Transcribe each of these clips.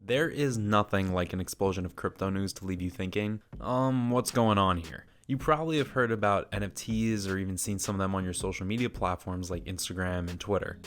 There is nothing like an explosion of crypto news to leave you thinking, what's going on here? You probably have heard about NFTs or even seen some of them on your social media platforms like Instagram and Twitter.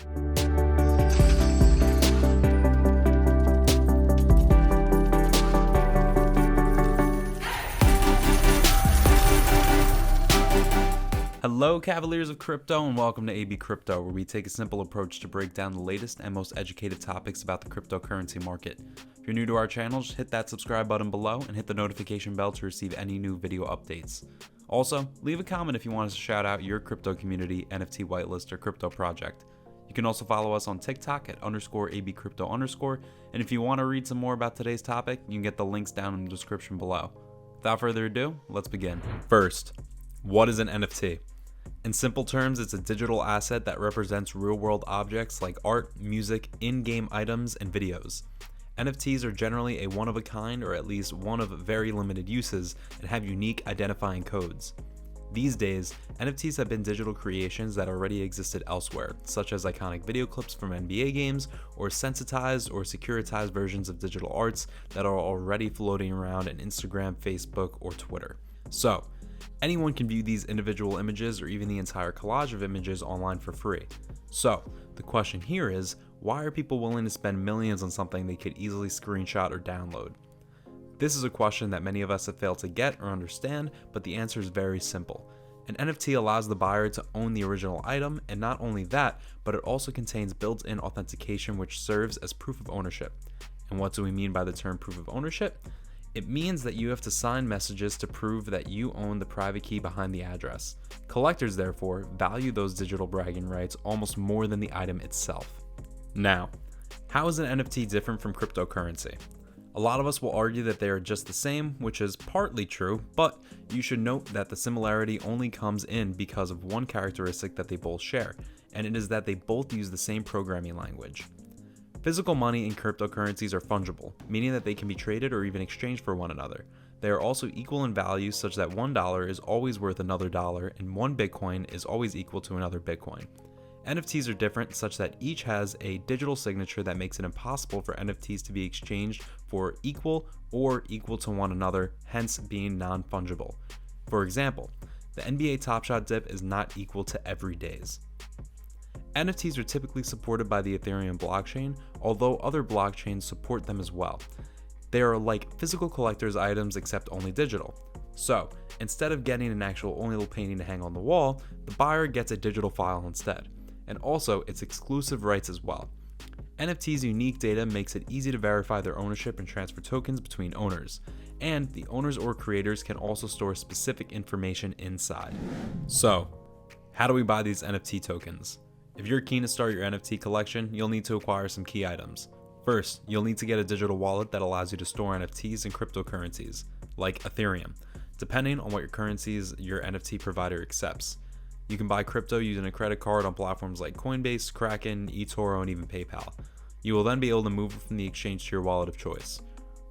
Hello, Cavaliers of Crypto, and welcome to ABCrypto, where we take a simple approach to break down the latest and most educated topics about the cryptocurrency market. If you're new to our channel, just hit that subscribe button below and hit the notification bell to receive any new video updates. Also, leave a comment if you want us to shout out your crypto community, NFT whitelist, or crypto project. You can also follow us on TikTok at _ABCrypto_, and if you want to read some more about today's topic, you can get the links down in the description below. Without further ado, let's begin. First, what is an NFT? In simple terms, it's a digital asset that represents real-world objects like art, music, in-game items, and videos. NFTs are generally a one-of-a-kind or at least one of very limited uses and have unique identifying codes. These days, NFTs have been digital creations that already existed elsewhere, such as iconic video clips from NBA games or sensitized or securitized versions of digital arts that are already floating around in Instagram, Facebook, or Twitter. So, anyone can view these individual images or even the entire collage of images online for free. So, the question here is, why are people willing to spend millions on something they could easily screenshot or download? This is a question that many of us have failed to get or understand, but the answer is very simple. An NFT allows the buyer to own the original item, and not only that, but it also contains built-in authentication which serves as proof of ownership. And what do we mean by the term proof of ownership? It means that you have to sign messages to prove that you own the private key behind the address. Collectors, therefore, value those digital bragging rights almost more than the item itself. Now, how is an NFT different from cryptocurrency? A lot of us will argue that they are just the same, which is partly true, but you should note that the similarity only comes in because of one characteristic that they both share, and it is that they both use the same programming language. Physical money and cryptocurrencies are fungible, meaning that they can be traded or even exchanged for one another. They are also equal in value such that $1 is always worth another dollar and one Bitcoin is always equal to another Bitcoin. NFTs are different such that each has a digital signature that makes it impossible for NFTs to be exchanged for equal or equal to one another, hence being non-fungible. For example, the NBA Top Shot dip is not equal to everyday's. NFTs are typically supported by the Ethereum blockchain, although other blockchains support them as well. They are like physical collector's items except only digital. So, instead of getting an actual oil painting to hang on the wall, the buyer gets a digital file instead. And also, it's exclusive rights as well. NFT's unique data makes it easy to verify their ownership and transfer tokens between owners. And the owners or creators can also store specific information inside. So, how do we buy these NFT tokens? If you're keen to start your NFT collection, you'll need to acquire some key items. First, you'll need to get a digital wallet that allows you to store NFTs and cryptocurrencies, like Ethereum, depending on what your currencies your NFT provider accepts. You can buy crypto using a credit card on platforms like Coinbase, Kraken, eToro, and even PayPal. You will then be able to move it from the exchange to your wallet of choice.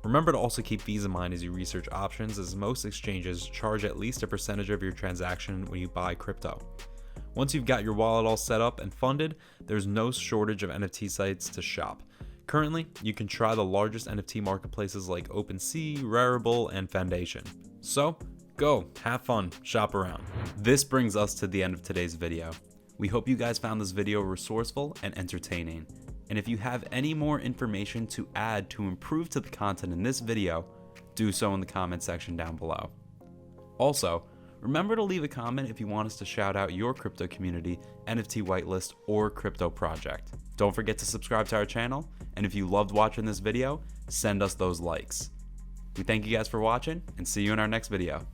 Remember to also keep these in mind as you research options, as most exchanges charge at least a percentage of your transaction when you buy crypto. Once you've got your wallet all set up and funded, there's no shortage of NFT sites to shop. Currently, you can try the largest NFT marketplaces like OpenSea, Rarible, and Foundation. So, go, have fun, shop around. This brings us to the end of today's video. We hope you guys found this video resourceful and entertaining. And if you have any more information to add to improve to the content in this video, do so in the comment section down below. Also, remember to leave a comment if you want us to shout out your crypto community, NFT whitelist, or crypto project. Don't forget to subscribe to our channel, and if you loved watching this video, send us those likes. We thank you guys for watching, and see you in our next video.